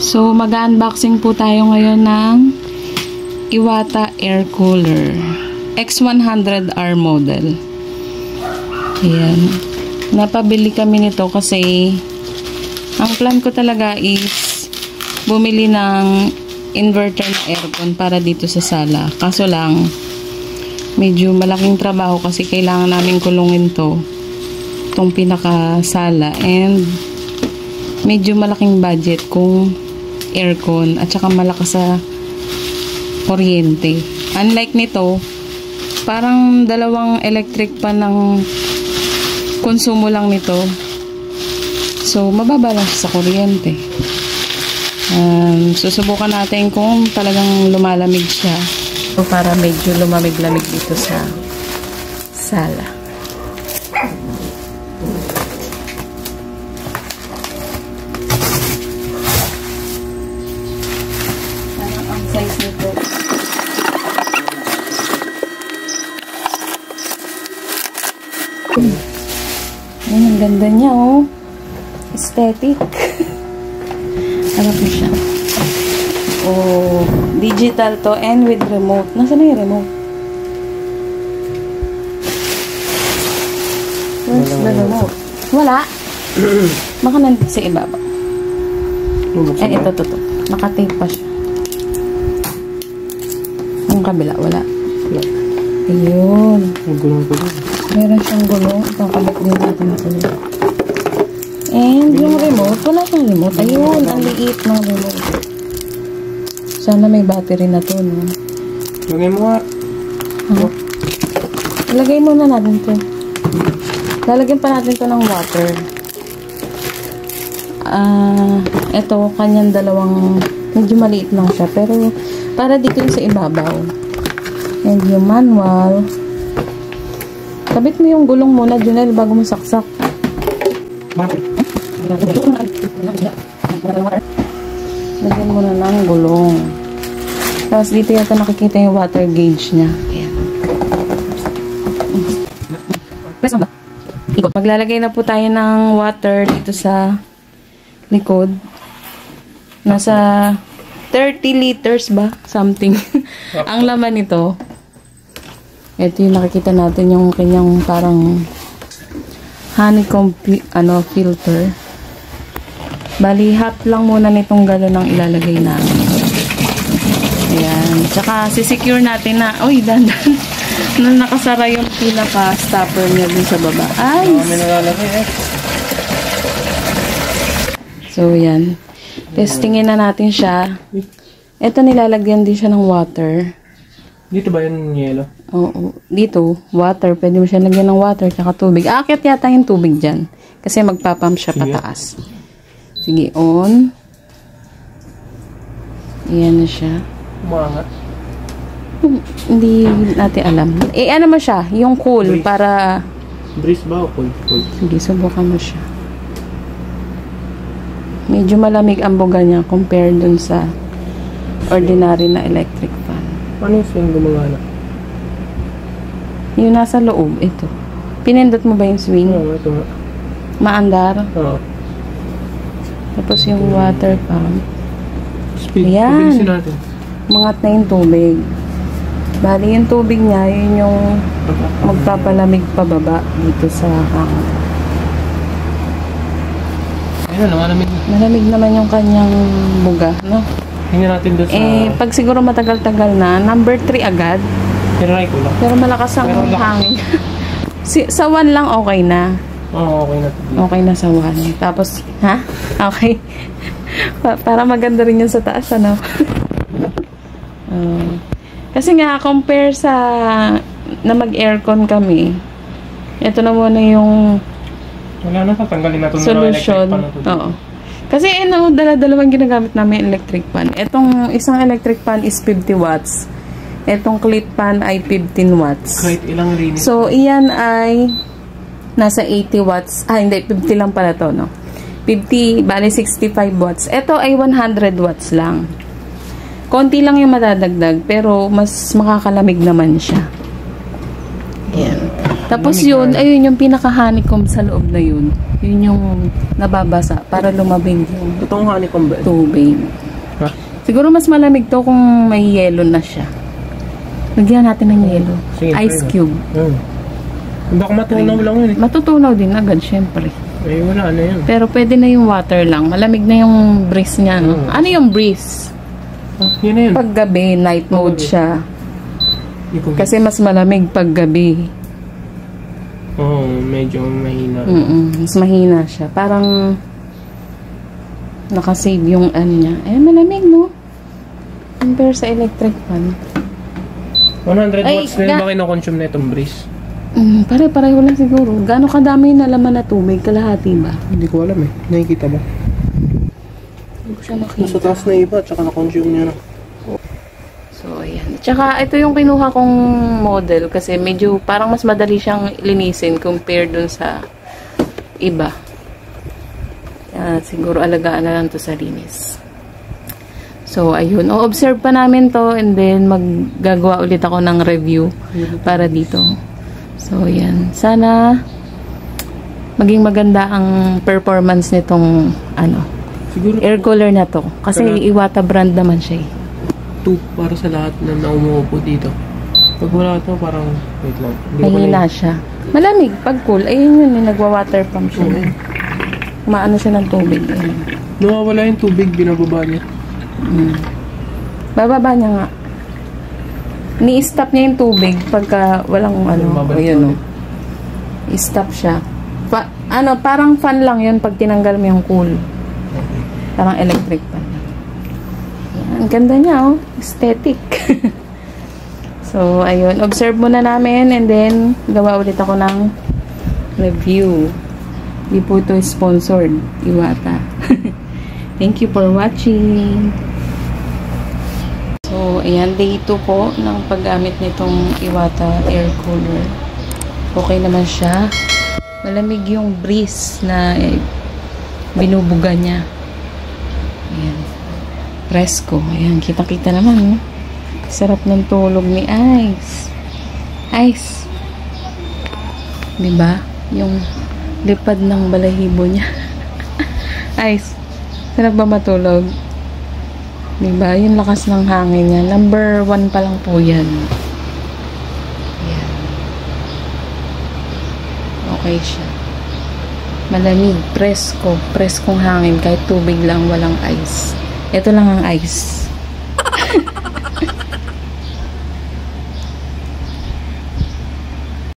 So, mag-unboxing po tayo ngayon ng Iwata Air Cooler X100R model. Ayan. Napabili kami nito kasi ang plan ko talaga is bumili ng inverter na aircon para dito sa sala. Kaso lang, medyo malaking trabaho kasi kailangan namin kulungin itong pinakasala, and medyo malaking budget kung aircon at saka malakas sa kuryente. Unlike nito, parang dalawang electric pan ng konsumo lang nito. So, mababa lang sa kuryente. Susubukan natin kung talagang lumalamig siya. So, para medyo lumamig-lamig dito sa sala. Parang ang size nito. Ayan, ang ganda niya, oh. Aesthetic. Harap mo siya. Oh, digital to and with remote. Nasaan na yung remote? Where's the remote? Wala. Baka nandito sa ibaba. Ito. Nakatape pa siya. Ang kabila, wala. Ayun. Meron siyang gulong. Itong kabit din natin na ulit. And yung remote, wala siyang remote. Ayun, ang liit ng remote. Sana may battery na to, no? Lagay mo nga. Huh? Ilagay muna natin to. Lalagyan pa natin to ng water. Ito, kanyang dalawang, medyo maliit lang siya. Pero, para dito yung sa ibabaw. And yung manual. Kabit mo yung gulong muna, Junel, bago mo saksak. Lagyan mo na ng gulong. Tapos dito yata nakikita yung water gauge niya. Ayan. Maglalagay na po tayo ng water dito sa likod. Nasa 30 liters ba? Something. Ang laman nito. Ito yung nakikita natin yung kanyang parang honeycomb filter. Bali, half lang muna nitong galon ang ilalagay namin. Ayan. Tsaka, sisecure natin na, uy, dandan. Na nakasara yung pinaka-stopper niya dun sa baba. Ay! So, yan. Testingin na natin siya. Ito, nilalagyan din siya ng water. Dito ba yung yelo? Oo. Dito, water. Pwede mo siya lagyan ng water tsaka tubig. Aakyat yata yung tubig dyan. Kasi magpapump siya pataas. Sige, on. Ayan na siya. Umangat. Hindi natin alam. Ano mo siya? Yung cool breeze. Para... Breeze ba o cool? Sige, subukan mo siya. Medyo malamig ang buga niya compared dun sa ordinary na electric fan. Ano yung swing gumagana? Yung nasa loob, ito. Pinindot mo ba yung swing? Oo, ito nga. Maandar? Oo. Tapos yung water pump. Speed. Ayan. Tubig natin. Mangat na yung tubig. Bali yung tubig niya, yun yung magpapalamig pababa dito sa hangin. Ayun, malamig. Malamig naman yung kanyang buga, no? Tingnan natin doon sa... Pag siguro matagal-tagal na, number 3 agad. Try ko lang. Pero malakas ang hangin. Sa 1 lang okay na. Oo, okay na. Okay na sa 1. Tapos, ha? Okay. Para maganda rin yun sa taas, ano? Kasi nga, compare sa na mag-aircon kami, ito na muna yung wala na, tatanggalin na ito solution. Oo. Kasi, dala-dalawang ginagamit namin electric pan. Itong isang electric pan is 50 watts. Itong clip pan ay 15 watts. Kahit ilang rinis. So, iyan ay nasa 80 watts. Hindi, 50 lang pala to, no? 50, bali 65 watts. Ito ay 100 watts lang. Konti lang yung madadagdag, pero mas makakalamig naman siya. Ayan. Tapos Malamig yun, na. ayun yung pinaka-honeycomb sa loob na yun. Yun yung nababasa para lumabing yung Totoong honeycomb ba? tubig. Ha? Siguro mas malamig to kung may yelo na siya. Lagyan natin ng yelo. Sige, Ice try cube. Baka matunaw lang yun eh. Matutunaw din agad, syempre. Eh, wala na yun. Pero pwede na yung water lang. Malamig na yung breeze niya, no? Ano yung breeze? Yun na yun. Paggabi, night mode siya. Hindi ko- Kasi mas malamig paggabi. Oo, medyo mahina. Mas mahina siya. Parang nakasave yung ano niya. Eh, malamig, no? Compare sa electric fan. 100 Ay, watts na yun ba kinoconsume na itong breeze? Pare-pareho lang siguro. Gaano kadami na laman na tubig? Kalahati ba? Hindi ko alam eh. Nakikita ba? Hindi ko siya Nasa makita. taas na iba, tsaka na-consume niya na. So, ayan. Tsaka, ito yung kinuha kong model kasi medyo parang mas madali siyang linisin compared dun sa iba. Siguro alagaan na lang to sa linis. So, ayun. O-observe pa namin to and then maggagawa ulit ako ng review para dito. So, ayan. Sana maging maganda ang performance nitong Siguro air cooler na to. Kasi Iwata brand naman siya eh. 2 para sa lahat na umuupo dito. Pag wala ito, parang, wait lang. Hindi ko Mahina siya. Malamig. Pag cool, ayun yun. Nagwa-water pump siya. Maano siya ng tubig. Ayun. Nawawala yung tubig, binababa niya. Bababa niya nga. Ni-stop niya yung tubig pagka walang Babalik ayun o. I-stop siya. Parang fan lang yun pag tinanggal mo yung cool. Parang electric fan lang. Ayan, ang ganda niya oh. Aesthetic. So, ayun. Observe muna namin and then gawa ulit ako ng review. Di po ito sponsored. Iwata. Thank you for watching. So, ayan, day 2 po ng paggamit nitong Iwata air cooler. Okay naman siya. Malamig yung breeze na binubuga niya. Ayan. Presko. Ayan, kita-kita naman. Sarap ng tulog ni Ice. Ice. Diba? Yung lipad ng balahibo niya. Ice. Sarap ba matulog? Diba? Yung lakas ng hangin niya. Number 1 pa lang po yan. Ayan. Okay siya. Malamig. Presko. Preskong hangin. Kahit tubig lang, walang ice. Ito lang ang ice.